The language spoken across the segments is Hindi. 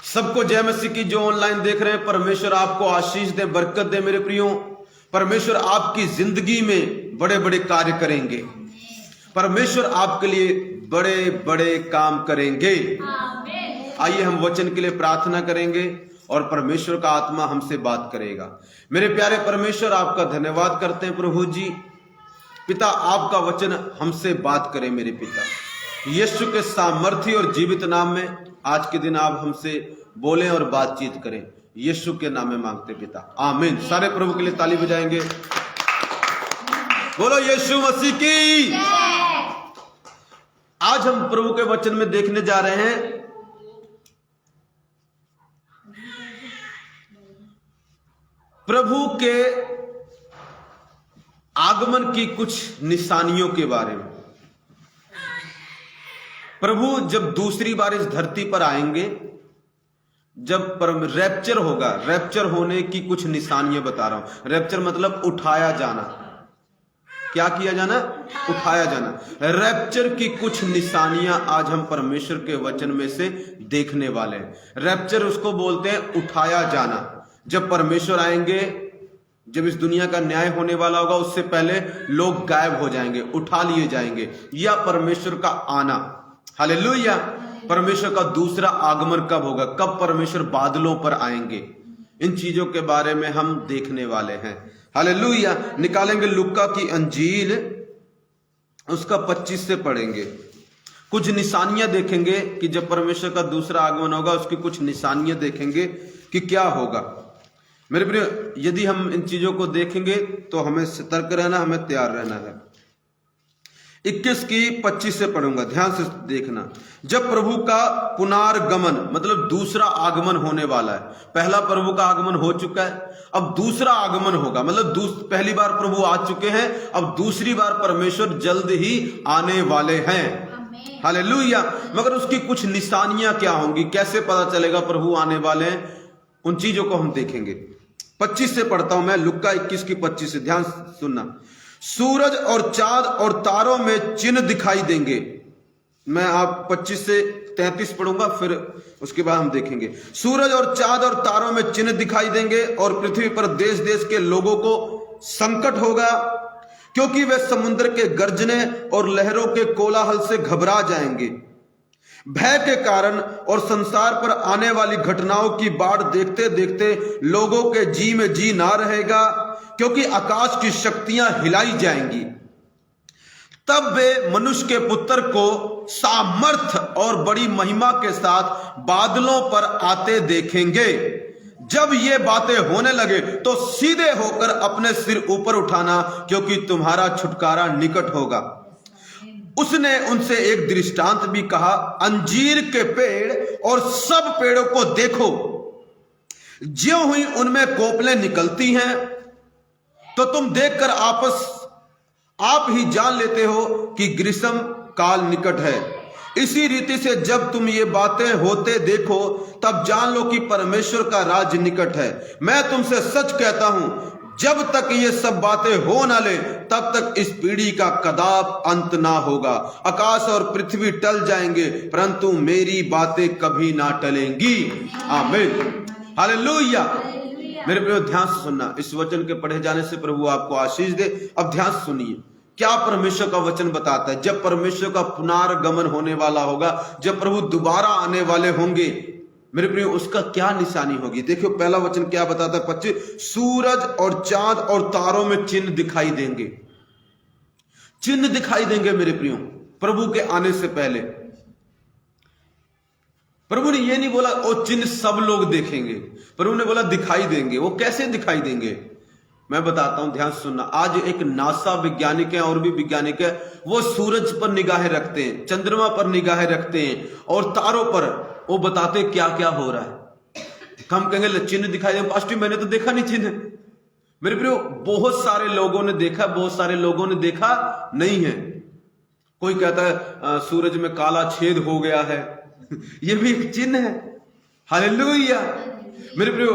सबको जय मसीह की। जो ऑनलाइन देख रहे हैं, परमेश्वर आपको आशीष दे, बरकत दे मेरे प्रियो। परमेश्वर आपकी जिंदगी में बड़े बड़े कार्य करेंगे। परमेश्वर आपके लिए बड़े बड़े काम करेंगे। आइए हम वचन के लिए प्रार्थना करेंगे और परमेश्वर का आत्मा हमसे बात करेगा। मेरे प्यारे परमेश्वर, आपका धन्यवाद करते हैं प्रभु जी। पिता, आपका वचन हमसे बात करे मेरे पिता। यीशु के सामर्थ्य और जीवित नाम में आज के दिन आप हमसे बोलें और बातचीत करें। यीशु के नाम में मांगते पिता, आमीन। सारे प्रभु के लिए ताली बजाएंगे। बोलो यीशु मसीह की। आज हम प्रभु के वचन में देखने जा रहे हैं प्रभु के आगमन की कुछ निशानियों के बारे में। प्रभु जब दूसरी बार इस धरती पर आएंगे, जब रैप्चर होगा, रैप्चर होने की कुछ निशानियां बता रहा हूं। रैप्चर मतलब उठाया जाना। क्या किया जाना? उठाया जाना। रैप्चर की कुछ निशानियां आज हम परमेश्वर के वचन में से देखने वाले हैं। रैप्चर उसको बोलते हैं उठाया जाना। जब परमेश्वर आएंगे, जब इस दुनिया का न्याय होने वाला होगा, उससे पहले लोग गायब हो जाएंगे, उठा लिए जाएंगे। या परमेश्वर का आना, हालेलुया। परमेश्वर का दूसरा आगमन कब होगा, कब परमेश्वर बादलों पर आएंगे, इन चीजों के बारे में हम देखने वाले हैं। हालेलुया। निकालेंगे लूका की अंजील, उसका 25 से पढ़ेंगे। कुछ निशानियां देखेंगे कि जब परमेश्वर का दूसरा आगमन होगा, उसकी कुछ निशानियां देखेंगे कि क्या होगा। मेरे प्रिय, यदि हम इन चीजों को देखेंगे तो हमें सतर्क रहना, हमें तैयार रहना है। 21 की 25 से पढ़ूंगा, ध्यान से देखना। जब प्रभु का पुनर्गमन मतलब दूसरा आगमन होने वाला है। पहला प्रभु का आगमन हो चुका है, अब दूसरा आगमन होगा। मतलब पहली बार प्रभु आ चुके हैं, अब दूसरी बार परमेश्वर जल्द ही आने वाले हैं। हालेलुया। मगर उसकी कुछ निशानियां क्या होंगी, कैसे पता चलेगा प्रभु आने वाले हैं, उन चीजों को हम देखेंगे। 25 से पढ़ता हूं मैं, लुक्का 21 की 25 से, ध्यान सुनना। सूरज और चांद और तारों में चिन्ह दिखाई देंगे। मैं आप 25 से 33 पढ़ूंगा, फिर उसके बाद हम देखेंगे। सूरज और चांद और तारों में चिन्ह दिखाई देंगे और पृथ्वी पर देश देश के लोगों को संकट होगा, क्योंकि वे समुद्र के गर्जने और लहरों के कोलाहल से घबरा जाएंगे। भय के कारण और संसार पर आने वाली घटनाओं की बाढ़ देखते देखते लोगों के जी में जी ना रहेगा, क्योंकि आकाश की शक्तियां हिलाई जाएंगी। तब वे मनुष्य के पुत्र को सामर्थ और बड़ी महिमा के साथ बादलों पर आते देखेंगे। जब ये बातें होने लगे तो सीधे होकर अपने सिर ऊपर उठाना, क्योंकि तुम्हारा छुटकारा निकट होगा। उसने उनसे एक दृष्टांत भी कहा, अंजीर के पेड़ और सब पेड़ों को देखो। ज्यों ही उनमें कोपलें निकलती हैं, तो तुम देखकर आप ही जान लेते हो कि ग्रीष्म काल निकट है। इसी रीति से जब तुम ये बातें होते देखो, तब जान लो कि परमेश्वर का राज्य निकट है। मैं तुमसे सच कहता हूं, जब तक ये सब बातें हो ना ले, तब तक इस पीढ़ी का कदाप अंत ना होगा। आकाश और पृथ्वी टल जाएंगे, परंतु मेरी बातें कभी ना टलेंगी। आमीन, हालेलुया। मेरे प्रियो, ध्यान से सुनना। इस वचन के पढ़े जाने से प्रभु आपको आशीष दे। अब ध्यान से सुनिए क्या परमेश्वर का वचन बताता है। जब परमेश्वर का पुनर्गमन होने वाला होगा, जब प्रभु दोबारा आने वाले होंगे, मेरे प्रियो, उसका क्या निशानी होगी। देखियो पहला वचन क्या बताता है, 25। सूरज और चांद और तारों में चिन्ह दिखाई देंगे। चिन्ह दिखाई देंगे मेरे प्रियो, प्रभु के आने से पहले। प्रभु ने यह नहीं बोला वो चिन्ह सब लोग देखेंगे, प्रभु ने बोला दिखाई देंगे। वो कैसे दिखाई देंगे मैं बताता हूं, ध्यान सुनना। आज एक नासा वैज्ञानिक है और भी वैज्ञानिक है, वो सूरज पर निगाहें रखते हैं, चंद्रमा पर निगाहें रखते हैं और तारों पर वो बताते क्या क्या हो रहा है। हम कहेंगे चिन्ह दिखाई दे, पास्टर मैंने तो देखा नहीं चिन्ह। मेरे प्रियो, बहुत सारे लोगों ने देखा, बहुत सारे लोगों ने देखा नहीं है। कोई कहता है सूरज में काला छेद हो गया है, ये भी एक चिन्ह है। हालेलुया। मेरे प्रियो,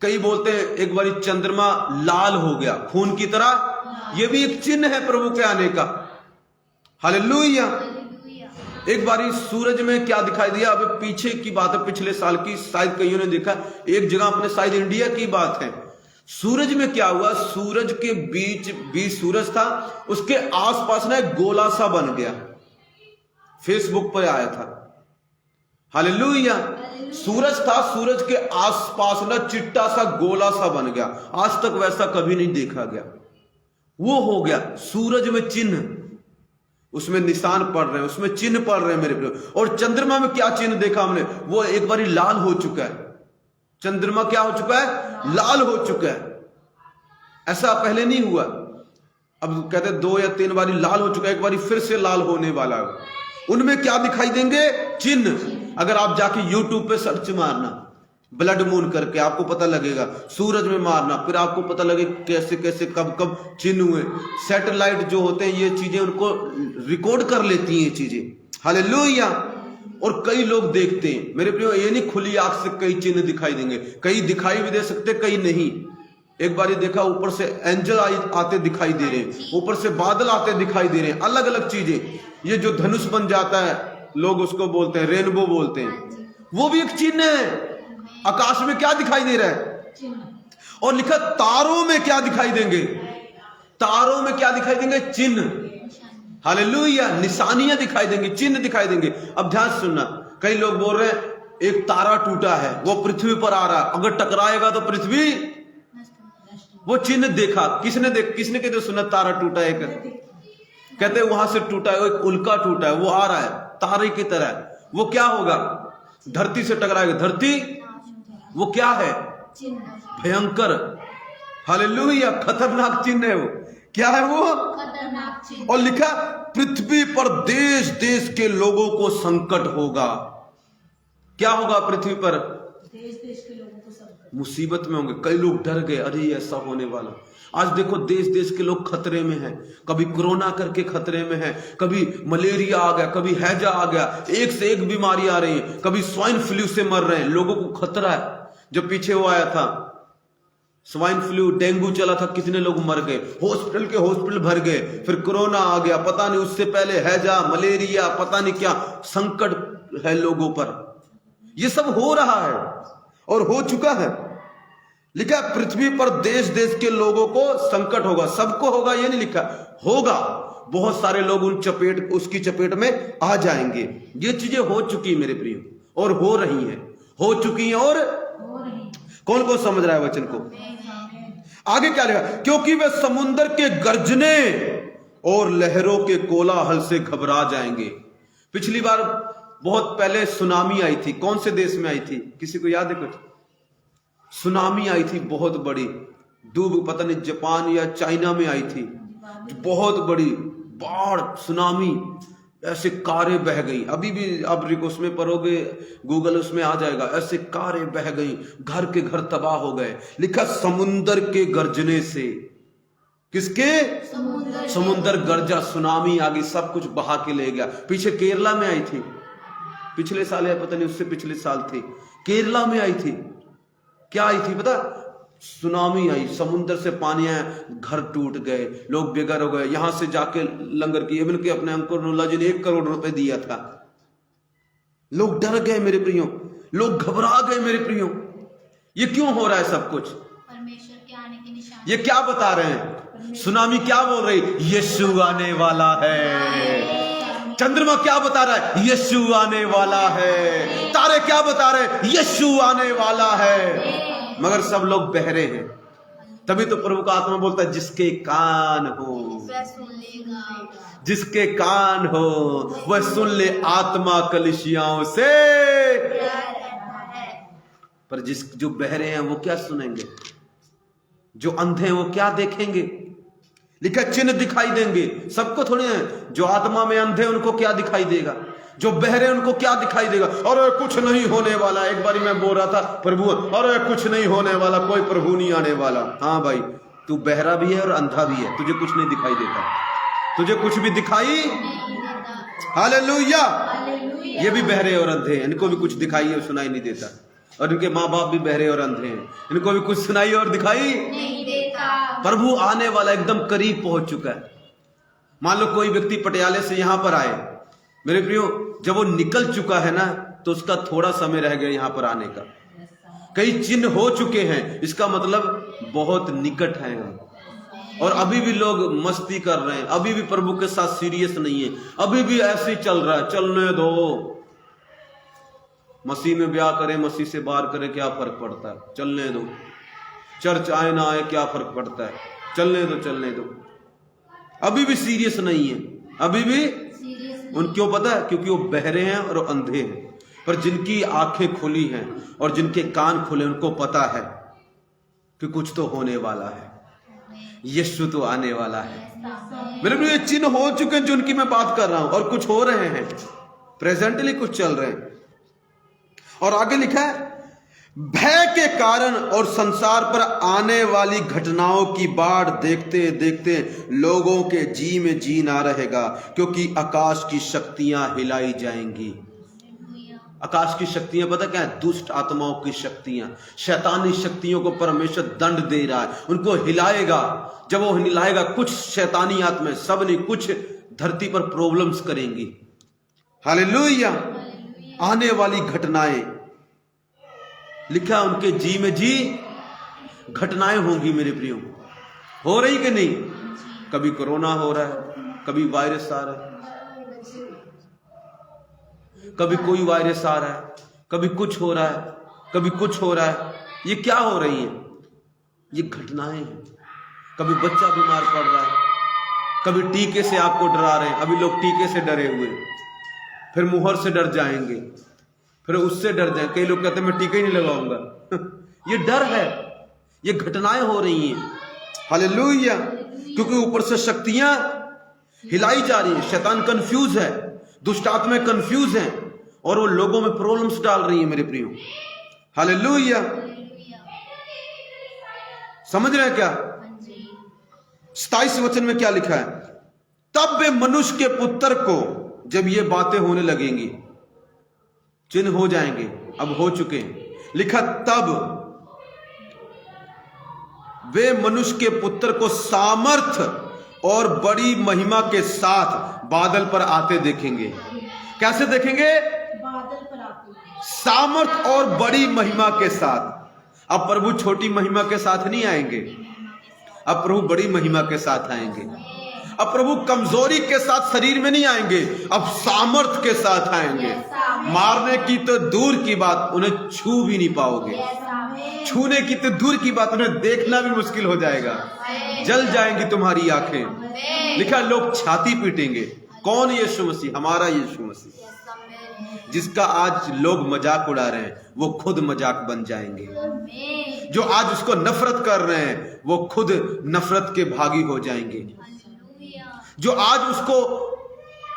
कई बोलते हैं एक बारी चंद्रमा लाल हो गया खून की तरह, ये भी एक चिन्ह है प्रभु के आने का। हालेलुया। एक बारी सूरज में क्या दिखाई दिया, अब पीछे की बात है, पिछले साल की, शायद कईयों ने देखा, एक जगह अपने शायद इंडिया की बात है। सूरज में क्या हुआ, सूरज के बीच सूरज था, उसके आसपास ना एक गोला सा बन गया। फेसबुक पर आया था, हालेलुया। सूरज था, सूरज के आसपास ना चिट्टा सा गोला सा बन गया। आज तक वैसा कभी नहीं देखा गया। वो हो गया सूरज में चिन्ह, उसमें निशान पड़ रहे हैं, उसमें चिन्ह पड़ रहे हैं मेरे प्रियो। और चंद्रमा में क्या चिन्ह देखा हमने, वो एक बारी लाल हो चुका है। चंद्रमा क्या हो चुका है, लाल हो चुका है। ऐसा पहले नहीं हुआ। अब कहते 2 या 3 बारी लाल हो चुका है, एक बारी फिर से लाल होने वाला है। उनमें क्या दिखाई देंगे, चिन्ह। अगर आप जाके YouTube पे सर्च मारना ब्लड मून करके, आपको पता लगेगा। सूरज में मारना, फिर आपको पता लगेगा कैसे कैसे कब कब चिन्ह हुए। सैटेलाइट जो होते हैं ये चीजें उनको रिकॉर्ड कर लेती हैं ये चीजें, हालेलुया। और कई लोग देखते हैं मेरे प्रियो, ये नहीं खुली आंख से कई चिन्ह दिखाई देंगे, कई दिखाई भी दे सकते, कई नहीं। एक बार देखा, ऊपर से एंजल आते दिखाई दे रहे हैं, ऊपर से बादल आते दिखाई दे रहे हैं, अलग अलग चीजें। ये जो धनुष बन जाता है, लोग उसको बोलते हैं रेनबो बोलते हैं, वो भी एक चिन्ह है। आकाश में क्या दिखाई दे रहा है, और लिखा तारों में क्या दिखाई देंगे, तारों में क्या दिखाई देंगे, चिन्ह, हालेलुया। निशानियां दिखाई देंगी, चिन्ह दिखाई देंगे। अब ध्यान सुनना, कई लोग बोल रहे हैं एक तारा टूटा है, वो पृथ्वी पर आ रहा है, अगर टकराएगा तो पृथ्वी, वो चिन्ह देखा। किसने कहते सुना तारा टूटा है, कहते वहां से टूटा है, एक उल्का टूटा है, वो आ रहा है तारे की तरह। वो क्या होगा, धरती से टकराएगा, धरती वो क्या है, भयंकर, हालेलुया, खतरनाक चिन्ह है। वो क्या है, वो खतरनाक चिन्ह। और लिखा पृथ्वी पर देश देश के लोगों को संकट होगा। क्या होगा, पृथ्वी पर देश देश के लोगों को संकट, मुसीबत में होंगे। कई लोग डर गए, अरे ऐसा होने वाला। आज देखो देश देश के लोग खतरे में हैं, कभी कोरोना करके खतरे में है, कभी मलेरिया आ गया, कभी हैजा आ गया, एक से एक बीमारी आ रही है, कभी स्वाइन फ्लू से मर रहे हैं, लोगों को खतरा है। जो पीछे वो आया था स्वाइन फ्लू, डेंगू चला था, कितने लोग मर गए, हॉस्पिटल भर गए। फिर कोरोना आ गया, पता नहीं उससे पहले हैजा, मलेरिया, पता नहीं क्या संकट है लोगों पर। ये सब हो रहा है और हो चुका है। लिखा पृथ्वी पर देश देश के लोगों को संकट होगा। सबको होगा ये नहीं लिखा, होगा। बहुत सारे लोग उसकी चपेट में आ जाएंगे। ये चीजें हो चुकी मेरे प्रियो, और हो रही हैं, हो चुकी हैं और कौन कौन समझ रहा है वचन को। आगे क्या लिखा, क्योंकि वे समुद्र के गर्जने और लहरों के कोलाहल से घबरा जाएंगे। पिछली बार बहुत पहले सुनामी आई थी, कौन से देश में आई थी, किसी को याद है कुछ? सुनामी आई थी बहुत बड़ी, डूब, पता नहीं जापान या चाइना में आई थी, बहुत बड़ी बाढ़, सुनामी, ऐसे कारें बह गई। अभी भी अब उसमें पढ़ोगे गूगल, उसमें आ जाएगा, ऐसे कारें बह गई, घर के घर तबाह हो गए। लिखा समुंदर के गर्जने से, किसके, समुंदर गर्जा, सुनामी आ गई, सब कुछ बहा के ले गया। पीछे केरला में आई थी, पिछले साल या पता नहीं उससे पिछले साल थी, केरला में आई थी। क्या आई थी पता, सुनामी आई, समुद्र से पानी आया, घर टूट गए, लोग बेघर हो गए। यहां से जाके लंगर किए, इनके अपने अंकुर नुल्ला जी ने 1 करोड़ रुपए दिया था। लोग डर गए मेरे प्रियो, लोग घबरा गए मेरे प्रियो। ये क्यों हो रहा है सब कुछ? परमेश्वर के आने के निशान। ये क्या बता रहे हैं? सुनामी क्या बोल रही? यीशु आने वाला है। चंद्रमा क्या बता रहा है? यीशु आने वाला है। तारे क्या बता रहे? यीशु आने वाला है। मगर सब लोग बहरे हैं। तभी तो प्रभु का आत्मा बोलता है, जिसके कान हो वह सुन लेगा, जिसके कान हो वह सुन ले आत्मा कलिसियाओं से। पर जो बहरे हैं वो क्या सुनेंगे? जो अंधे हैं वो क्या देखेंगे? लिखा चिन्ह दिखाई देंगे सबको, थोड़ी है। जो आत्मा में अंधे उनको क्या दिखाई देगा? जो बहरे उनको क्या दिखाई देगा? अरे कुछ नहीं होने वाला। एक बारी मैं बोल रहा था, प्रभु अरे कुछ नहीं होने वाला, कोई प्रभु नहीं आने वाला। हाँ भाई, तू बहरा भी है और अंधा भी है, तुझे कुछ नहीं दिखाई देता, तुझे कुछ भी दिखाई, हालेलुया। ये भी बहरे और अंधे हैं, इनको भी कुछ दिखाई और सुनाई नहीं देता। और इनके माँ बाप भी बहरे और अंधे हैं, इनको भी कुछ सुनाई और दिखाई नहीं देता। प्रभु आने वाला एकदम करीब पहुंच चुका है। मान लो कोई व्यक्ति पटियाले से यहां पर आए, मेरे प्रियो जब वो निकल चुका है ना तो उसका थोड़ा समय रह गया यहाँ पर आने का। कई चिन्ह हो चुके हैं, इसका मतलब बहुत निकट है हम। और अभी भी लोग मस्ती कर रहे हैं, अभी भी प्रभु के साथ सीरियस नहीं है, अभी भी ऐसे ही चल रहा है। चलने दो, मसीह में ब्याह करे मसीह से बाहर करे क्या फर्क पड़ता है, चलने दो। चर्च आए ना आए क्या फर्क पड़ता है, चलने दो चलने दो। अभी भी सीरियस नहीं है, अभी भी उन क्यों पता है? क्योंकि वो बहरे हैं और अंधे हैं। पर जिनकी आंखें खुली हैं और जिनके कान खुले, उनको पता है कि कुछ तो होने वाला है, यीशु तो आने वाला है। मेरे लिए चिन्ह हो चुके हैं जो उनकी मैं बात कर रहा हूं, और कुछ हो रहे हैं, प्रेजेंटली कुछ चल रहे हैं। और आगे लिखा है, भय के कारण और संसार पर आने वाली घटनाओं की बाढ़ देखते देखते लोगों के जी में जी ना रहेगा, क्योंकि आकाश की शक्तियां हिलाई जाएंगी। आकाश की शक्तियां पता क्या है? दुष्ट आत्माओं की शक्तियां, शैतानी शक्तियों को परमेश्वर दंड दे रहा है, उनको हिलाएगा। जब वो हिलाएगा, कुछ शैतानी आत्माएं, सब नहीं, कुछ धरती पर प्रॉब्लम्स करेंगी। हालेलुया। आने वाली घटनाएं लिखा, उनके जी में जी घटनाएं होंगी। मेरे प्रियो, हो रही कि नहीं? कभी कोरोना हो रहा है, कभी वायरस आ रहा है, कभी कोई वायरस आ रहा है, कभी कुछ हो रहा है, कभी कुछ हो रहा है। ये क्या हो रही है? ये घटनाएं हैं। कभी बच्चा बीमार पड़ रहा है, कभी टीके से आपको डरा रहे हैं। अभी लोग टीके से डरे हुए, फिर मुहर से डर जाएंगे, फिर उससे डर जाएंगे। कई लोग कहते हैं मैं टीका ही नहीं लगाऊंगा। ये डर है, ये घटनाएं हो रही हैं। हालेलुया। क्योंकि ऊपर से शक्तियां हिलाई जा रही हैं, शैतान कंफ्यूज है, दुष्ट आत्माएं कंफ्यूज हैं, और वो लोगों में प्रॉब्लम्स डाल रही हैं। मेरे प्रियो, हालेलुया। समझ रहे हैं क्या? 27 वचन में क्या लिखा है? तब वे मनुष्य के पुत्र को, जब ये बातें होने लगेंगी, चिन्ह हो जाएंगे, अब हो चुके हैं। लिखा, तब वे मनुष्य के पुत्र को सामर्थ और बड़ी महिमा के साथ बादल पर आते देखेंगे। कैसे देखेंगे? बादल पर आते, सामर्थ और बड़ी महिमा के साथ। अब प्रभु छोटी महिमा के साथ नहीं आएंगे, अब प्रभु बड़ी महिमा के साथ आएंगे। अब प्रभु कमजोरी के साथ शरीर में नहीं आएंगे, अब सामर्थ के साथ आएंगे। मारने की तो दूर की बात, उन्हें छू भी नहीं पाओगे। छूने की तो दूर की बात, उन्हें देखना भी मुश्किल हो जाएगा, जल जाएंगी तुम्हारी आंखें। लिखा, लोग छाती पीटेंगे। कौन? यीशु मसीह, हमारा यीशु मसीह, जिसका आज लोग मजाक उड़ा रहे हैं, वो खुद मजाक बन जाएंगे। जो आज उसको नफरत कर रहे हैं, वो खुद नफरत के भागी हो जाएंगे। जो आज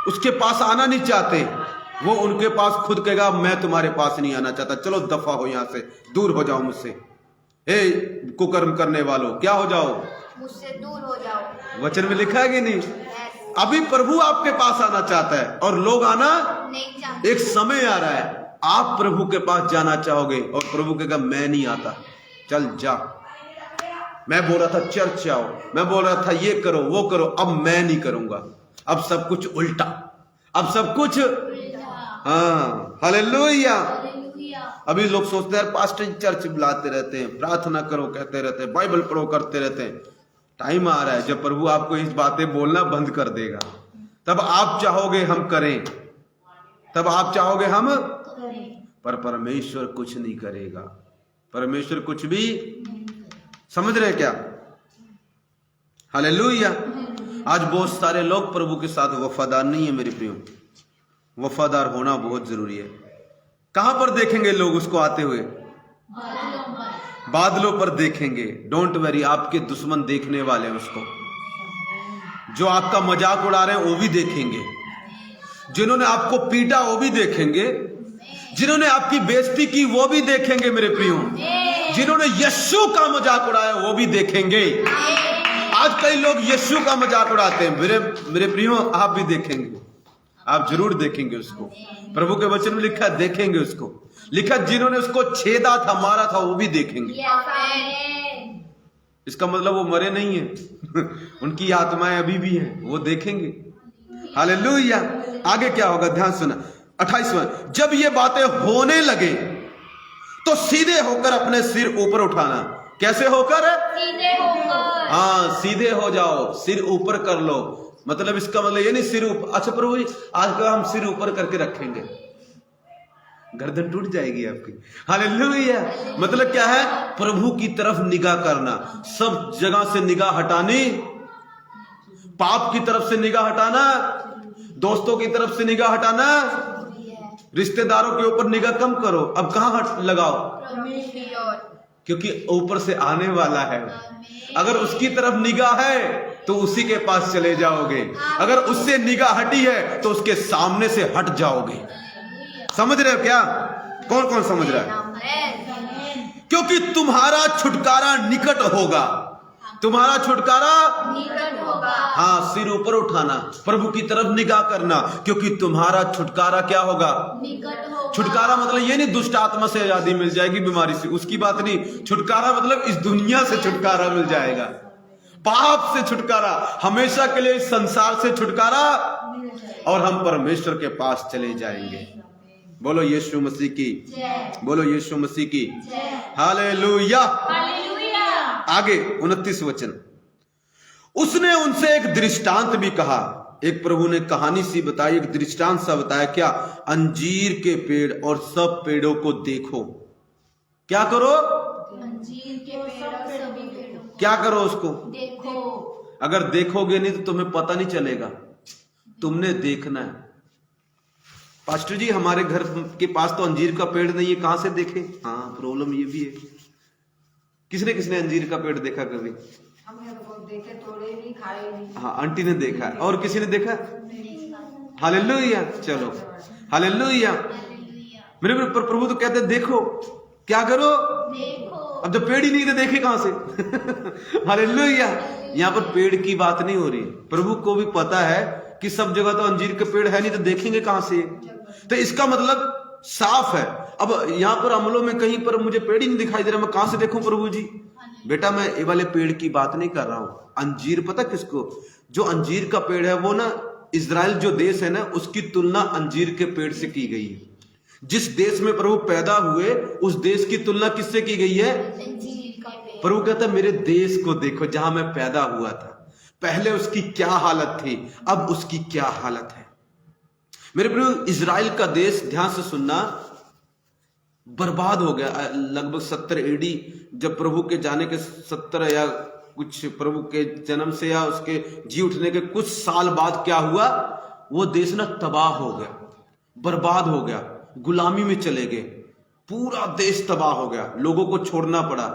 उसके पास आना नहीं चाहते, वो उनके पास खुद कहेगा मैं तुम्हारे पास नहीं आना चाहता, चलो दफा हो यहां से, दूर हो जाओ मुझसे। हे कुकर्म करने वालों, क्या हो जाओ? मुझसे दूर हो जाओ। वचन में लिखा है कि नहीं? अभी प्रभु आपके पास आना चाहता है और लोग आना नहीं चाहते। एक समय आ रहा है, आप प्रभु के पास जाना चाहोगे और प्रभु कहेगा मैं नहीं आता, चल जा। मैं बोल रहा था चर्च आओ, मैं बोल रहा था ये करो वो करो, अब मैं नहीं करूंगा, अब सब कुछ उल्टा, अब सब कुछ। हाँ, हालेलुया। अभी लोग सोचते हैं पास्टर चर्च बुलाते रहते हैं, प्रार्थना करो कहते रहते हैं, बाइबल पढ़ो करते रहते हैं। टाइम आ रहा है जब प्रभु आपको इस बातें बोलना बंद कर देगा, तब आप चाहोगे हम करें, तब आप चाहोगे हम करें, पर परमेश्वर कुछ नहीं करेगा। परमेश्वर कुछ भी, समझ रहे क्या? हालेलुया। आज बहुत सारे लोग प्रभु के साथ वफादार नहीं है। मेरे प्रियो, वफादार होना बहुत जरूरी है। कहां पर देखेंगे लोग उसको आते हुए? बादलों पर देखेंगे। डोंट वरी, आपके दुश्मन देखने वाले हैं उसको। जो आपका मजाक उड़ा रहे हैं वो भी देखेंगे, जिन्होंने आपको पीटा वो भी देखेंगे, जिन्होंने आपकी बेइज्जती की वो भी देखेंगे। मेरे प्रियो, जिन्होंने यीशु का मजाक उड़ाया वो भी देखेंगे। आज कई लोग यीशु का मजाक उड़ाते हैं, मेरे प्रियो आप भी देखेंगे, आप जरूर देखेंगे उसको। प्रभु के वचन में लिखा देखेंगे उसको। लिखा जिन्होंने उसको छेदा था, मारा था, वो भी देखेंगे। इसका मतलब वो मरे नहीं है उनकी आत्माएं अभी भी हैं, वो देखेंगे। हालेलुया। आगे क्या होगा ध्यान सुना। 28वां, जब ये बातें होने लगे तो सीधे होकर अपने सिर ऊपर उठाना। कैसे होकर? सीधे होकर। हाँ, सीधे हो जाओ, सिर ऊपर कर लो। मतलब इसका मतलब ये नहीं सिर ऊपर, अच्छा प्रभु जी आज का हम सिर ऊपर करके रखेंगे, गर्दन टूट जाएगी आपकी। हालेलुया। मतलब क्या है? प्रभु की तरफ निगाह करना, सब जगह से निगाह हटानी, पाप की तरफ से निगाह हटाना, दोस्तों की तरफ से निगाह हटाना, रिश्तेदारों के ऊपर निगाह कम करो। अब कहां हट लगाओ? क्योंकि ऊपर से आने वाला है। अगर उसकी तरफ निगाह है तो उसी के पास चले जाओगे, अगर उससे निगाह हटी है तो उसके सामने से हट जाओगे। समझ रहे हो क्या? कौन कौन समझ रहा है? क्योंकि तुम्हारा छुटकारा निकट होगा, तुम्हारा छुटकारा निकट होगा। हाँ, सिर ऊपर उठाना, प्रभु की तरफ निगाह करना, क्योंकि तुम्हारा छुटकारा क्या होगा? निकट होगा। छुटकारा मतलब ये नहीं दुष्ट आत्मा से आजादी मिल जाएगी, बीमारी से, उसकी बात नहीं। छुटकारा मतलब इस दुनिया से छुटकारा मिल जाएगा, पाप से छुटकारा, हमेशा के लिए इस संसार से छुटकारा, और हम परमेश्वर के पास चले जाएंगे। बोलो यीशु मसीह की, बोलो यीशु मसीह की। हालेलुया। आगे 29 वचन, उसने उनसे एक दृष्टांत भी कहा। एक प्रभु ने कहानी सी बताई, एक दृष्टांत सा बताया। क्या? अंजीर के पेड़ और सब पेड़ों को देखो। क्या करो? अंजीर के पेड़ और सभी पेड़ों को क्या करो? उसको देखो। अगर देखोगे नहीं तो तुम्हें पता नहीं चलेगा, तुमने देखना है। पास्टर जी हमारे घर के पास तो अंजीर का पेड़ नहीं है, कहां से देखें? हाँ, प्रॉब्लम ये भी है। किसने किसने अंजीर का पेड़ देखा कभी? देखे, तोड़े नहीं, खाए नहीं। हाँ, आंटी ने देखा। और किसी ने देखा? हालेलुया। चलो हालेलुया। मेरे प्रभु तो कहते देखो। क्या करो? देखो। अब जब पेड़ ही नहीं तो देखे कहां से? हालेलुया। यहाँ पर पेड़ की बात नहीं हो रही। प्रभु को भी पता है कि सब जगह तो अंजीर के पेड़ है नहीं, तो देखेंगे कहां से? तो इसका मतलब साफ है। अब यहाँ पर अमलों में कहीं पर मुझे पेड़ ही नहीं दिखाई दे रहा, मैं कहां से देखूं प्रभु जी? बेटा मैं ये वाले पेड़ की बात नहीं कर रहा हूं। अंजीर पता किसको? जो अंजीर का पेड़ है वो ना, इजराइल जो देश है ना, उसकी तुलना अंजीर के पेड़ से की गई है। जिस देश में प्रभु पैदा हुए उस देश की तुलना किससे की गई है? अंजीर का पेड़। प्रभु कहता है मेरे देश को देखो जहां मैं पैदा हुआ था, पहले उसकी क्या हालत थी, अब उसकी क्या हालत है। मेरे प्रभु इजराइल का देश, ध्यान से सुनना, बर्बाद हो गया। लगभग 70 एडी, जब प्रभु के जाने के 70 या कुछ, प्रभु के जन्म से या उसके जी उठने के कुछ साल बाद क्या हुआ? वो देश ना तबाह हो गया, बर्बाद हो गया, गुलामी में चले गए, पूरा देश तबाह हो गया, लोगों को छोड़ना पड़ा,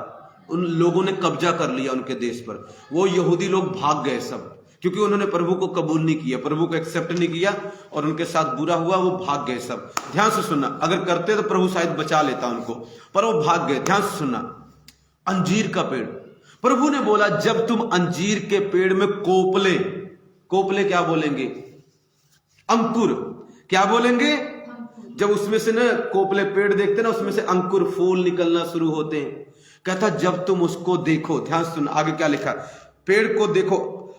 उन लोगों ने कब्जा कर लिया उनके देश पर। वो यहूदी लोग भाग गए सब, क्योंकि उन्होंने प्रभु को कबूल नहीं किया, प्रभु को एक्सेप्ट नहीं किया, और उनके साथ बुरा हुआ, वो भाग गए सब। ध्यान से सुनना, अगर करते तो प्रभु शायद बचा लेता उनको, पर वो भाग गए। ध्यान से सुनना, अंजीर का पेड़, प्रभु ने बोला जब तुम अंजीर के पेड़ में कोपले, कोपले क्या बोलेंगे? अंकुर। क्या बोलेंगे? जब उसमें से ना कोपले पेड़ देखते ना, उसमें से अंकुर फूल निकलना शुरू होते हैं। कहता जब तुम उसको देखो, ध्यान सुन आगे क्या लिखा, पेड़ को देखो,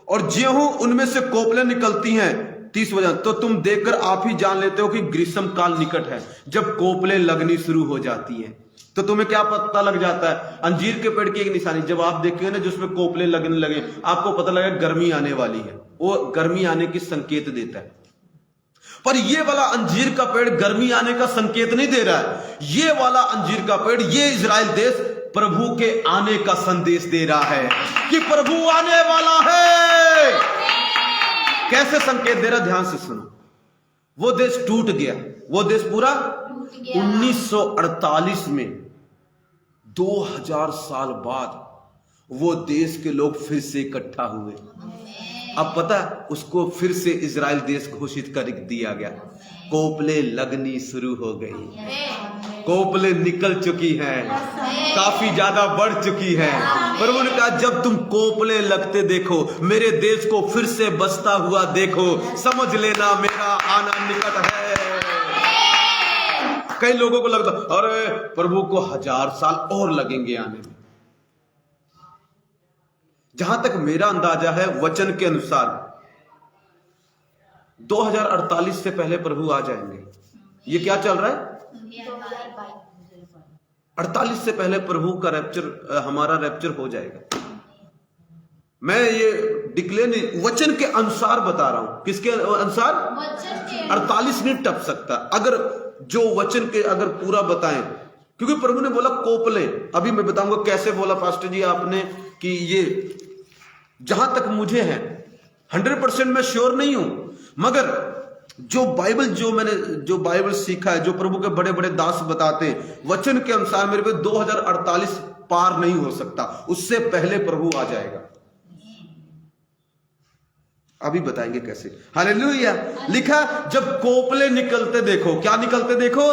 और ज्यों उनमें से कोपले निकलती हैं, 30 वचन, तो तुम देखकर आप ही जान लेते हो कि ग्रीष्म काल निकट है। जब कोपले लगनी शुरू हो जाती हैं तो तुम्हें क्या पता लग जाता है? अंजीर के पेड़ की एक निशानी, जब आप देखेंगे ना जिसमें कोपले लगने लगे, आपको पता लगेगा गर्मी आने वाली है, वो गर्मी आने की संकेत देता है। पर ये वाला अंजीर का पेड़ गर्मी आने का संकेत नहीं दे रहा है। ये वाला अंजीर का पेड़, ये इजराइल देश प्रभु के आने का संदेश दे रहा है कि प्रभु आने वाला है। कैसे संकेत दे रहा? ध्यान से सुनो। वो देश टूट गया, वो देश पूरा 1948 में, 2000 साल बाद वो देश के लोग फिर से इकट्ठा हुए। अब पता, उसको फिर से इजराइल देश घोषित कर दिया गया। कोपले लगनी शुरू हो गई, कोपले निकल चुकी हैं, काफी ज्यादा बढ़ चुकी हैं। प्रभु ने कहा जब तुम कोपले लगते देखो, मेरे देश को फिर से बसता हुआ देखो, समझ लेना मेरा आना निकट है। कई लोगों को लगता अरे प्रभु को 1000 साल और लगेंगे आने में। जहां तक मेरा अंदाजा है वचन के अनुसार 2048 से पहले प्रभु आ जाएंगे। ये क्या चल रहा है? 2022 48 से पहले प्रभु का रैप्चर, हमारा रैप्चर हो जाएगा। मैं ये डिक्लेयर नहीं, वचन के अनुसार बता रहा हूं। किसके अनुसार? वचन के 48 नहीं टप सकता अगर जो वचन के अगर पूरा बताएं, क्योंकि प्रभु ने बोला कोपले। अभी मैं बताऊंगा कैसे बोला पास्टर जी आपने कि ये जहां तक मुझे है 100% मैं श्योर नहीं हूं, मगर जो मैंने जो बाइबल सीखा है, जो प्रभु के बड़े बड़े दास बताते हैं, वचन के अनुसार मेरे पे 2048 पार नहीं हो सकता, उससे पहले प्रभु आ जाएगा। अभी बताएंगे कैसे। हालेलुया। लिखा जब कोपले निकलते देखो, क्या निकलते देखो?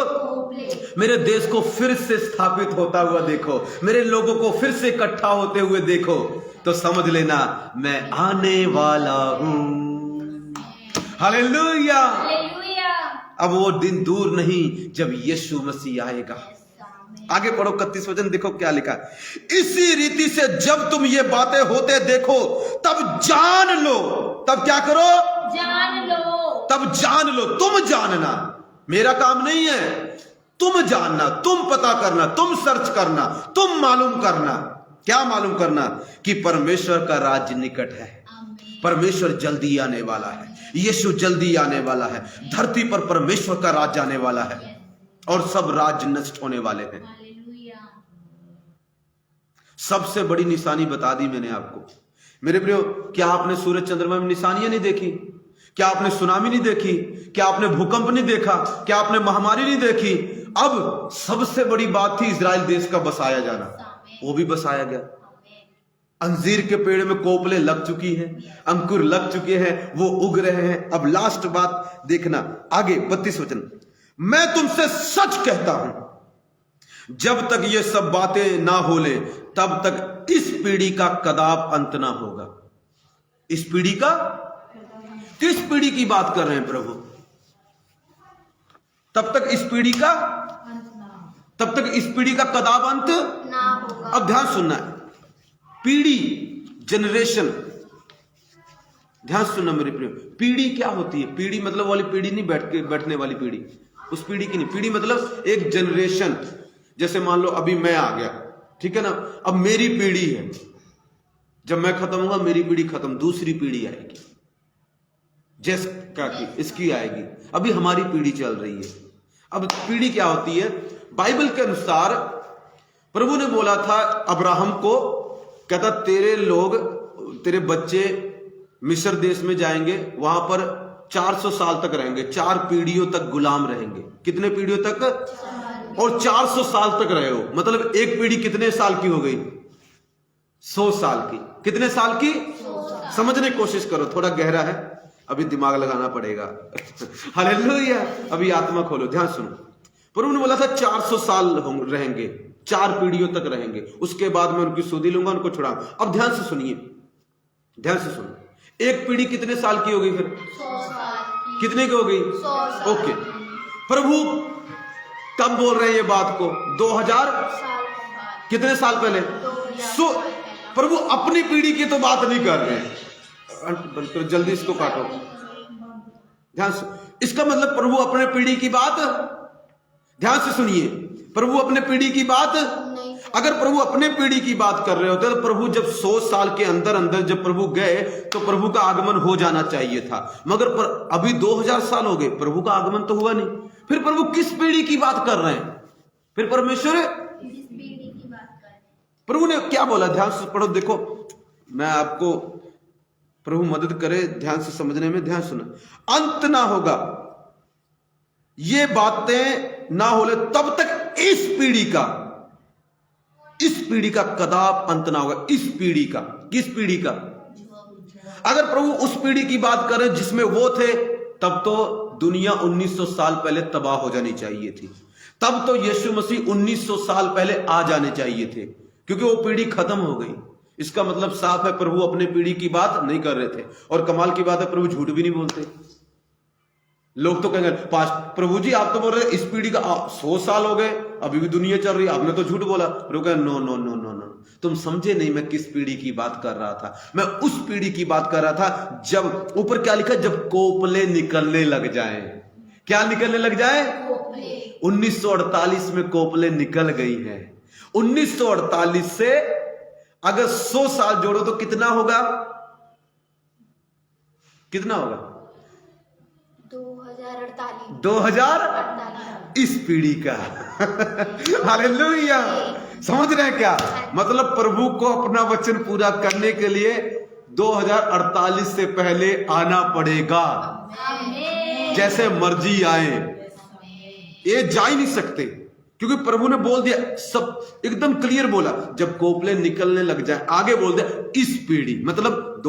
मेरे देश को फिर से स्थापित होता हुआ देखो, मेरे लोगों को फिर से इकट्ठा होते हुए देखो, तो समझ लेना मैं आने वाला हूं। हालेलुया। अब वो दिन दूर नहीं जब यीशु मसीह आएगा। आगे पढ़ो 31 वचन, देखो क्या लिखा। इसी रीति से जब तुम ये बातें होते देखो तब जान लो। तब क्या करो? जान लो। तब जान लो। तुम जानना मेरा काम नहीं है, तुम जानना, तुम पता करना, तुम सर्च करना, तुम मालूम करना। क्या मालूम करना? कि परमेश्वर का राज्य निकट है, परमेश्वर जल्दी आने वाला है, यीशु जल्दी आने वाला है, धरती पर परमेश्वर का राज्य आने वाला है और सब राज्य नष्ट होने वाले हैं। सबसे बड़ी निशानी बता दी मैंने आपको मेरे प्रियो। क्या आपने सूरज चंद्रमा में निशानियां नहीं देखी? क्या आपने सुनामी नहीं देखी? क्या आपने भूकंप नहीं देखा? क्या आपने महामारी नहीं देखी? अब सबसे बड़ी बात थी इजराइल देश का बसाया जाना, वो भी बसाया गया। अंजीर के पेड़ में कोपले लग चुकी है, अंकुर लग चुके हैं, वो उग रहे हैं। अब लास्ट बात देखना आगे 32 वचन। मैं तुमसे सच कहता हूं जब तक ये सब बातें ना हो ले तब तक इस पीढ़ी का कदाप अंत ना होगा। इस पीढ़ी का? किस पीढ़ी की बात कर रहे हैं प्रभु? तब तक इस पीढ़ी का, तब तक इस पीढ़ी का कदाप अंत ना होगा। अब ध्यान सुनना है, पीढ़ी, जनरेशन, ध्यान सुनना मेरे प्रिय। पीढ़ी क्या होती है? पीढ़ी मतलब वाली पीढ़ी नहीं, बैठने वाली पीढ़ी, उस पीढ़ी की नहीं। पीढ़ी मतलब एक जनरेशन। जैसे मान लो अभी मैं आ गया, ठीक है ना, अब मेरी पीढ़ी है, जब मैं खत्म होगा मेरी पीढ़ी खत्म, दूसरी पीढ़ी आएगी, जैसे इसकी आएगी। अभी हमारी पीढ़ी चल रही है। अब पीढ़ी क्या होती है? बाइबल के अनुसार प्रभु ने बोला था अब्राहम को, कहता तेरे लोग, तेरे बच्चे मिस्र देश में जाएंगे, वहां पर 400 साल तक रहेंगे, 4 पीढ़ियों तक गुलाम रहेंगे। कितने पीढ़ियों तक? और 400 साल तक रहे हो, मतलब एक पीढ़ी कितने साल की हो गई? 100 साल की। कितने साल की? समझने की कोशिश करो, थोड़ा गहरा है, अभी दिमाग लगाना पड़ेगा। हालेलुया। अभी आत्मा खोलो, ध्यान सुनो। प्रभु ने बोला था 400 साल रहेंगे, 4 पीढ़ियों तक रहेंगे, उसके बाद मैं उनकी सुधि लूंगा, उनको छुड़ाऊंगा। अब ध्यान से सुनिए, ध्यान से सुनो। एक पीढ़ी कितने साल की हो गई? फिर 100 साल की। कितने की हो गई? 100 साल। ओके। प्रभु कब बोल रहे हैं ये बात को? 2000 साल बाद। कितने साल पहले? 2000 प्रभु अपनी पीढ़ी की तो बात नहीं कर रहे हैं। जल्दी इसको काटो, ध्यान से। इसका मतलब प्रभु अपने पीढ़ी की बात, ध्यान से सुनिए, प्रभु अपने पीढ़ी की बात नहीं। अगर प्रभु अपने पीढ़ी की बात कर रहे होते तो प्रभु जब 100 साल के अंदर अंदर जब प्रभु गए तो प्रभु का आगमन हो जाना चाहिए था, मगर अभी 2000 साल हो गए, प्रभु का आगमन तो हुआ नहीं। फिर प्रभु किस पीढ़ी की बात कर रहे हैं? फिर परमेश्वर इस पीढ़ी की बात कर रहे हैं। प्रभु ने क्या बोला? ध्यान से पढ़ो, देखो, मैं आपको, प्रभु मदद करे ध्यान से समझने में। ध्यान सुना। अंत ना होगा, ये बातें ना हो ले तब तक इस पीढ़ी का कदाप अंत ना होगा। इस पीढ़ी का? किस पीढ़ी का? अगर प्रभु उस पीढ़ी की बात करें जिसमें वो थे, तब तो दुनिया 1900 साल पहले तबाह हो जानी चाहिए थी। तब तो यीशु मसीह 1900 साल पहले आ जाने चाहिए थे, क्योंकि वो पीढ़ी खत्म हो गई। इसका मतलब साफ है, प्रभु अपने पीढ़ी की बात नहीं कर रहे थे। और कमाल की बात है, प्रभु झूठ भी नहीं बोलते। लोग तो कहेंगे प्रभु जी आप तो बोल रहे इस पीढ़ी का 100 साल हो गए, अभी भी दुनिया चल रही है, आपने तो झूठ बोला। प्रभु कहे no no no no no, तुम समझे नहीं मैं किस पीढ़ी की बात कर रहा था। मैं उस पीढ़ी की बात कर रहा था जब, ऊपर क्या लिखा, जब कोपले निकलने लग जाएं। क्या निकलने लग जाए? कोपले। 1948 में कोपले निकल गई है। 1948 से अगर 100 साल जोड़ो तो कितना होगा? कितना होगा? 2048। 2000 इस पीढ़ी का। हालेलुया। समझ रहे हैं क्या? मतलब प्रभु को अपना वचन पूरा करने के लिए 2048 से पहले आना पड़ेगा। आमीन। जैसे मर्जी आए, ये जा ही नहीं सकते, क्योंकि प्रभु ने बोल दिया, सब एकदम क्लियर बोला। जब कोपले निकलने लग जाए, आगे बोल दिया इस पीढ़ी, मतलब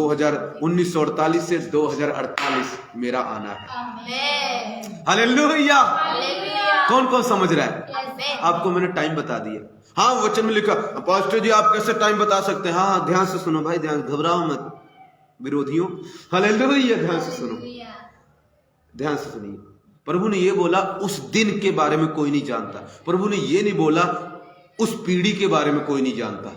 1948 से 2048 मेरा आना है। आमीन। हालेलुया। हालेलुया। कौन कौन समझ रहा है? आमीन। आपको मैंने टाइम बता दिया। हाँ, वचन में लिखा, पास्टर जी आप कैसे टाइम बता सकते हैं? हाँ, ध्यान से सुनो भाई, ध्यान, घबराओ मत विरोधियों। हालेलुया। ध्यान से सुनो, हालेलुया। ध्यान से सुनिए। प्रभु ने ये बोला उस दिन के बारे में कोई नहीं जानता। प्रभु ने ये नहीं बोला उस पीढ़ी के बारे में कोई नहीं जानता।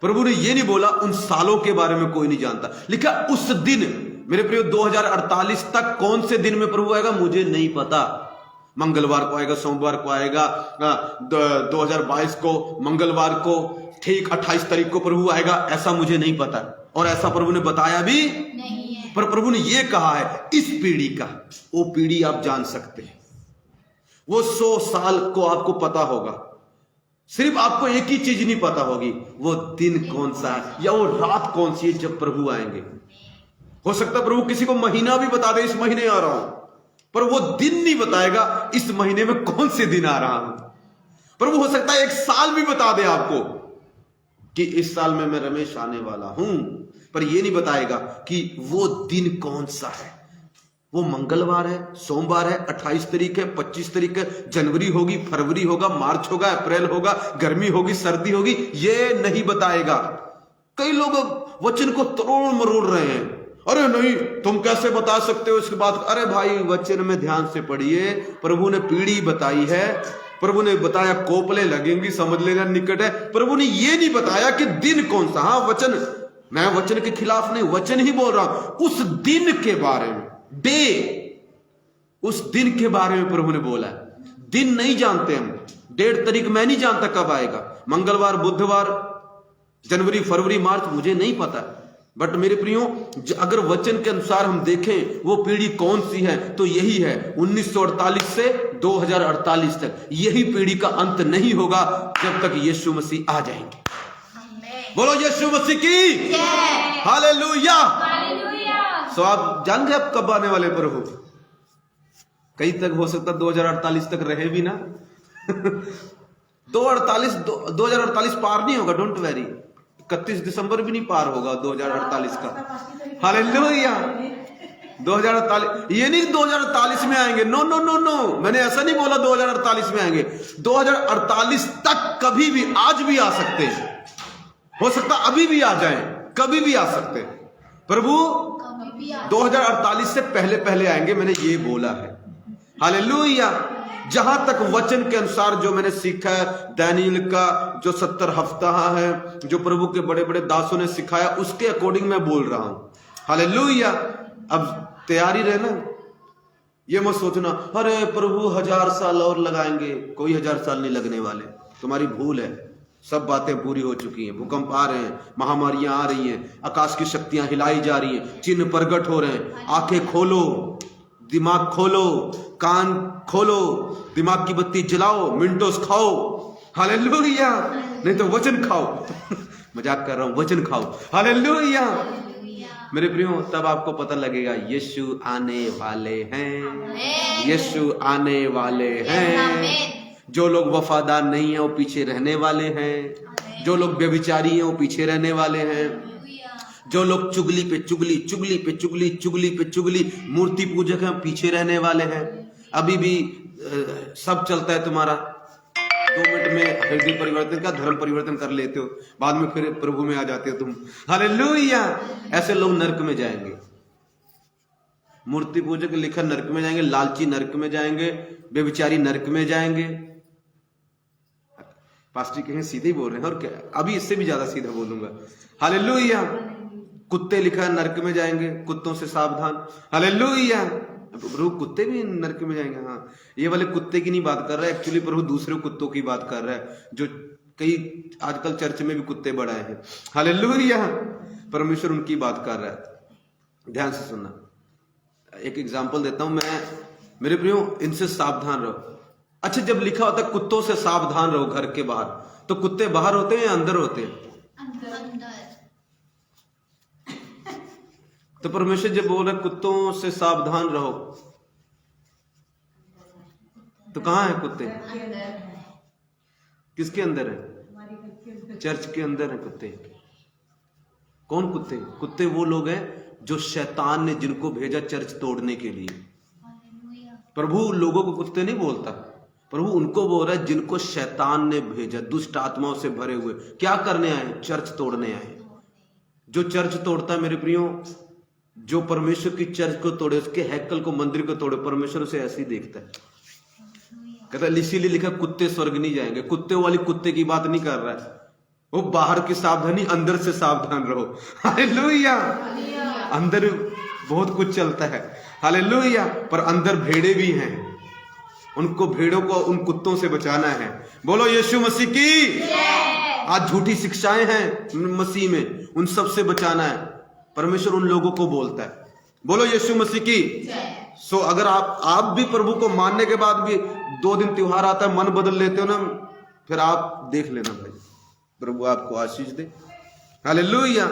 प्रभु ने ये नहीं बोला उन सालों के बारे में कोई नहीं जानता। लिखा उस दिन। मेरे प्रियो, 2048 तक कौन से दिन में प्रभु आएगा मुझे नहीं पता। मंगलवार को आएगा, सोमवार को आएगा, 2022 को मंगलवार को ठीक 28 तारीख को प्रभु आएगा, ऐसा मुझे नहीं पता, और ऐसा प्रभु ने बताया भी नहीं है। पर प्रभु ने यह कहा है इस पीढ़ी का। वो पीढ़ी आप जान सकते हैं, वो 100 साल को आपको पता होगा। सिर्फ आपको एक ही चीज नहीं पता होगी, वो दिन कौन सा है या वो रात कौन सी है जब प्रभु आएंगे। हो सकता है प्रभु किसी को महीना भी बता दे, इस महीने आ रहा हूं, पर वो दिन नहीं बताएगा इस महीने में कौन से दिन आ रहा हूं। प्रभु हो सकता है 1 साल भी बता दे आपको कि इस साल में मैं रमेश आने वाला हूं, पर ये नहीं बताएगा कि वो दिन कौन सा है। वो मंगलवार है, सोमवार है, 28 तारीख है, 25 तारीख है, जनवरी होगी, फरवरी होगा, मार्च होगा, अप्रैल होगा, गर्मी होगी, सर्दी होगी, ये नहीं बताएगा। कई लोग वचन को तरोड़ मरोड़ रहे हैं। अरे नहीं, तुम कैसे बता सकते हो इसके बाद? अरे भाई, वचन में ध्यान से पढ़िए। प्रभु ने पीढ़ी बताई है, प्रभु ने बताया कोपले लगेंगी, समझ लेना निकट है। प्रभु ने ये नहीं बताया कि दिन कौन सा। हाँ, वचन, मैं वचन के खिलाफ नहीं, वचन ही बोल रहा हूं। उस दिन के बारे में, डे, उस दिन के बारे में प्रभु ने बोला है। दिन नहीं जानते हम, 1.5 तारीख मैं नहीं जानता कब आएगा, मंगलवार, बुधवार, जनवरी, फरवरी, मार्च, मुझे नहीं पता। बट मेरे प्रियो, अगर वचन के अनुसार हम देखें वो पीढ़ी कौन सी है, तो यही है 1948 से 2048 तक। यही पीढ़ी का अंत नहीं होगा जब तक यीशु मसीह आ जाएंगे। बोलो यीशु मसीह की हालेलुया। तो आप जान गए आप कब आने वाले प्रभु? कई तक हो सकता 2048 तक रहे भी ना। 2048 पार नहीं होगा, डोंट वेरी। 31 दिसंबर भी नहीं पार होगा 2048 का। हालेलुया। 2048, ये नहीं 2048 में आएंगे, नो नो नो नो, मैंने ऐसा नहीं बोला 2048 में आएंगे। 2048 तक कभी भी, आज भी आ सकते हैं, हो सकता अभी भी आ जाएं, कभी भी आ सकते हैं। प्रभु 2048 से पहले पहले आएंगे, मैंने ये बोला है। हालेलुया। जहां तक वचन के अनुसार जो मैंने सीखा है, दानियल का जो 70 हफ्ता है, जो प्रभु के बड़े बड़े दासों ने सिखाया, उसके अकॉर्डिंग मैं बोल रहा हूं। हालेलुया। अब तैयारी रहना, ये मत सोचना अरे प्रभु 1000 साल और लगाएंगे। कोई 1000 साल नहीं लगने वाले, तुम्हारी भूल है। सब बातें पूरी हो चुकी हैं, भूकंप आ रहे हैं, महामारियां आ रही हैं, आकाश की शक्तियां हिलाई जा रही हैं, चिन्ह प्रकट हो रहे हैं। आंखें खोलो, दिमाग खोलो, कान खोलो, दिमाग की बत्ती जलाओ, मिंटोस खाओ। हालेलुया। नहीं तो वचन खाओ। मजाक कर रहा हूं, वचन खाओ। हालेलुया। मेरे प्रियो, तब आपको पता लगेगा यीशु आने वाले हैं, यीशु आने वाले हैं। जो लोग वफादार नहीं है वो पीछे रहने वाले हैं, जो लोग व्यभिचारी हैं वो पीछे रहने वाले हैं, जो लोग चुगली पे चुगली, चुगली पे चुगली, चुगली पे चुगली, मूर्ति पूजक हैं, पीछे रहने वाले हैं। अभी भी सब चलता है तुम्हारा, 2 मिनट में हृदय परिवर्तन का, धर्म परिवर्तन कर लेते हो, बाद में फिर प्रभु में आ जाते हो तुम। हालेलुया। ऐसे लोग नरक में जाएंगे। मूर्ति पूजक लिखा नरक में जाएंगे, लालची नरक में जाएंगे, व्यभिचारी नरक में जाएंगे। पास्टर कहें सीधे ही बोल रहे हैं, और क्या, अभी इससे भी ज्यादा सीधा बोलूंगा। हालेलुया। कुत्ते लिखा है नरक में जाएंगे, कुत्तों से सावधान। हालेलुया। प्रभु कुत्ते भी नरक में जाएंगे? हाँ, ये वाले कुत्ते की नहीं बात कर रहा है, एक्चुअली प्रभु दूसरे कुत्तों की बात कर रहा है, जो कई आजकल चर्च में भी कुत्ते बढ़ाए हैं। हालेलुया, परमेश्वर उनकी बात कर रहा है। ध्यान से सुनना, एक एग्जाम्पल देता हूं मैं, मेरे प्रियो, इनसे सावधान रहो। अच्छा, जब लिखा होता है कुत्तों से सावधान रहो घर के बाहर, तो कुत्ते बाहर होते हैं या अंदर होते हैं? तो परमेश्वर जब बोल रहा कुत्तों से सावधान रहो, तो कहां है कुत्ते? किसके अंदर है? चर्च के अंदर है कुत्ते। कौन कुत्ते? कुत्ते वो लोग हैं जो शैतान ने जिनको भेजा चर्च तोड़ने के लिए। प्रभु लोगों को कुत्ते नहीं बोलता, प्रभु उनको बोल रहा है जिनको शैतान ने भेजा, दुष्ट आत्माओं से भरे हुए। क्या करने आए? चर्च तोड़ने आए। जो चर्च तोड़ता है मेरे प्रियो, जो परमेश्वर की चर्च को तोड़े, उसके हैकल को, मंदिर को तोड़े, परमेश्वर उसे ऐसे ही देखता है। कहता है, इसीलिए लिखा कुत्ते स्वर्ग नहीं जाएंगे। कुत्ते वाली कुत्ते की बात नहीं कर रहा है वो, बाहर की सावधानी, अंदर से सावधान रहो। हालेलुया, अंदर बहुत कुछ चलता है। हालेलुया, पर अंदर भेड़े भी हैं, उनको, भेड़ों को उन कुत्तों से बचाना है। बोलो यीशु मसीह की। आज झूठी शिक्षाएं हैं मसीह में, उन सब से बचाना है। परमेश्वर उन लोगों को बोलता है। बोलो यीशु मसीह की। सो अगर आप भी प्रभु को मानने के बाद भी 2 दिन त्योहार आता है, मन बदल लेते हो ना, फिर आप देख लेना भाई, प्रभु आपको आशीष दे। हालेलुया।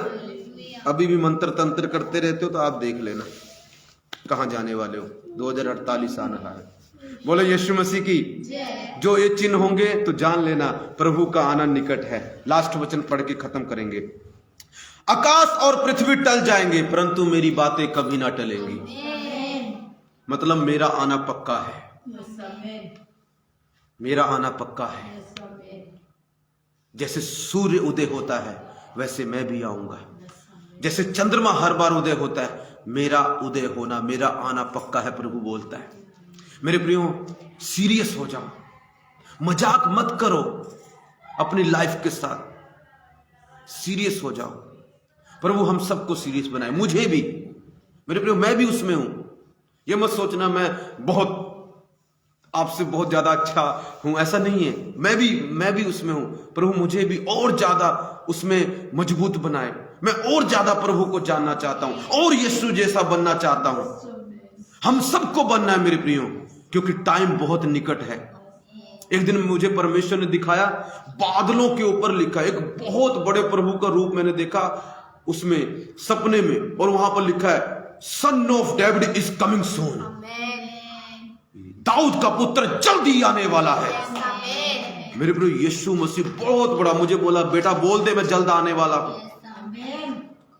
अभी भी मंत्र तंत्र करते रहते हो तो आप देख लेना कहां जाने वाले हो। 2048 आने रहा है। बोलो यीशु मसीह की। जो ये चिन्ह होंगे तो जान लेना प्रभु का आना निकट है। लास्ट वचन पढ़ के खत्म करेंगे। आकाश और पृथ्वी टल जाएंगे परंतु मेरी बातें कभी ना टलेंगी। मतलब मेरा आना पक्का है, मेरा आना पक्का है। जैसे सूर्य उदय होता है वैसे मैं भी आऊंगा। जैसे चंद्रमा हर बार उदय होता है, मेरा उदय होना, मेरा आना पक्का है, प्रभु बोलता है। मेरे प्रियो, सीरियस हो जाओ, मजाक मत करो अपनी लाइफ के साथ, सीरियस हो जाओ। प्रभु हम सबको सीरियस बनाए, मुझे भी। मेरे प्रियो, मैं भी उसमें हूं। ये मत सोचना मैं बहुत आपसे बहुत ज्यादा अच्छा हूं, ऐसा नहीं है। मैं भी उसमें हूं। प्रभु मुझे भी और ज्यादा उसमें मजबूत बनाए। मैं और ज्यादा प्रभु को जानना चाहता हूं और यीशु जैसा बनना चाहता हूं। हम सबको बनना है मेरे प्रियो, क्योंकि टाइम बहुत निकट है। एक दिन मुझे परमेश्वर ने दिखाया, बादलों के ऊपर लिखा, एक बहुत बड़े प्रभु का रूप मैंने देखा उसमें सपने में, और वहां पर लिखा है son of David is coming soon. Dawood का पुत्र जल्दी आने वाला है। मेरे प्रियो, यीशु मसीह बहुत बड़ा, मुझे बोला बेटा बोल दे मैं जल्द आने वाला हूं।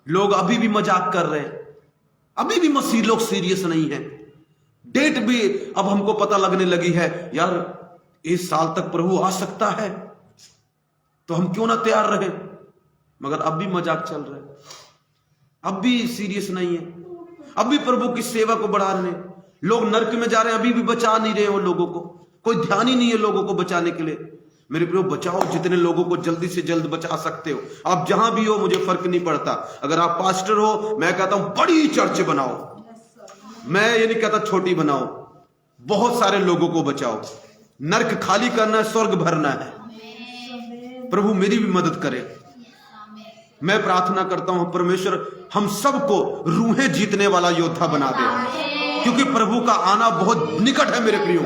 लोग अभी भी मजाक कर रहे हैं, अभी भी मसीह लोग सीरियस नहीं है। डेट भी अब हमको पता लगने लगी है, यार इस साल तक प्रभु आ सकता है, तो हम क्यों ना तैयार रहे। मगर अब भी मजाक चल रहा है, अब भी सीरियस नहीं है, अब भी प्रभु की सेवा को बढ़ा रहे हैं। लोग नरक में जा रहे हैं, अभी भी बचा नहीं रहे हो लोगों को, कोई ध्यान ही नहीं है लोगों को बचाने के लिए। मेरे प्रियो, बचाओ जितने लोगों को जल्दी से जल्द बचा सकते हो। आप जहां भी हो, मुझे फर्क नहीं पड़ता। अगर आप पास्टर हो, मैं कहता हूं बड़ी चर्च बनाओ, मैं ये नहीं कहता छोटी बनाओ, बहुत सारे लोगों को बचाओ। नरक खाली करना है, स्वर्ग भरना है। प्रभु मेरी भी मदद करे। मैं प्रार्थना करता हूं परमेश्वर हम सबको रूहें जीतने वाला योद्धा बना दे, क्योंकि प्रभु का आना बहुत निकट है मेरे प्रियो।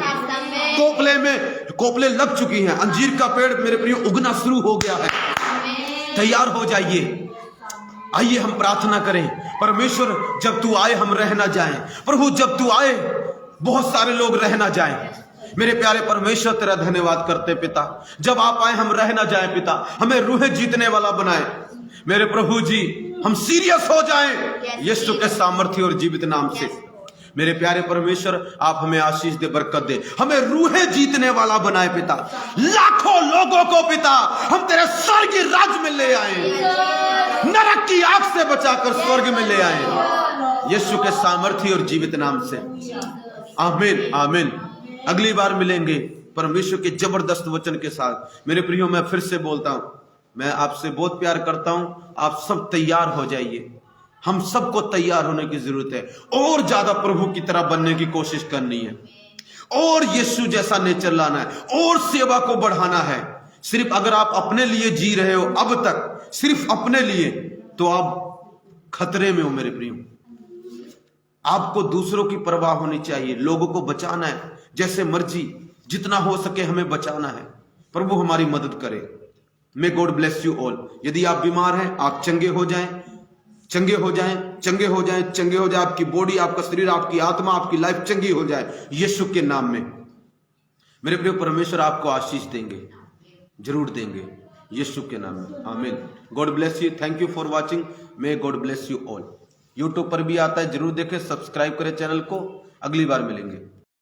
कोपले लग चुकी हैं, अंजीर का पेड़ मेरे प्रियो उगना शुरू हो गया है। तैयार हो जाइए। आइए हम प्रार्थना करें, परमेश्वर जब तू आए हम रह ना जाएं। प्रभु जब तू आए बहुत सारे लोग रह ना जाएं। मेरे प्यारे परमेश्वर तेरा धन्यवाद करते पिता, जब आप आए हम रह ना जाएं पिता, हमें रूहें जीतने वाला बनाए। मेरे प्रभु जी, हम सीरियस हो जाएं यीशु के सामर्थ्य और जीवित नाम से। मेरे प्यारे परमेश्वर, आप हमें आशीष दे, बरकत दे, हमें रूहें जीतने वाला बनाए पिता। लाखों लोगों को पिता हम तेरे स्वर्ग की राज्य में ले आए, नरक की आग से बचाकर स्वर्ग में ले आए यीशु के सामर्थ्य और जीवित नाम से। आमीन आमीन। अगली बार मिलेंगे परमेश्वर के जबरदस्त वचन के साथ। मेरे प्रियो, मैं फिर से बोलता हूं, मैं आपसे बहुत प्यार करता हूं। आप सब तैयार हो जाइए, हम सबको तैयार होने की जरूरत है। और ज्यादा प्रभु की तरह बनने की कोशिश करनी है, और यीशु जैसा नेचर लाना है, और सेवा को बढ़ाना है। सिर्फ अगर आप अपने लिए जी रहे हो अब तक, सिर्फ अपने लिए, तो आप खतरे में हो मेरे प्रियो। आपको दूसरों की परवाह होनी चाहिए, लोगों को बचाना है जैसे मर्जी, जितना हो सके हमें बचाना है। प्रभु हमारी मदद करे। May God bless you all. यदि आप बीमार हैं, आप चंगे हो जाएं, चंगे हो जाएं, चंगे हो जाएं, चंगे हो जाए। आपकी बॉडी, आपका शरीर, आपकी आत्मा, आपकी लाइफ चंगी हो जाए यीशु के नाम में। मेरे प्रिय, परमेश्वर आपको आशीष देंगे, जरूर देंगे, यीशु के नाम में। आमीन। God bless you. Thank you for watching. May God bless you all. YouTube पर भी आता है, जरूर देखें, सब्सक्राइब करें चैनल को। अगली बार मिलेंगे।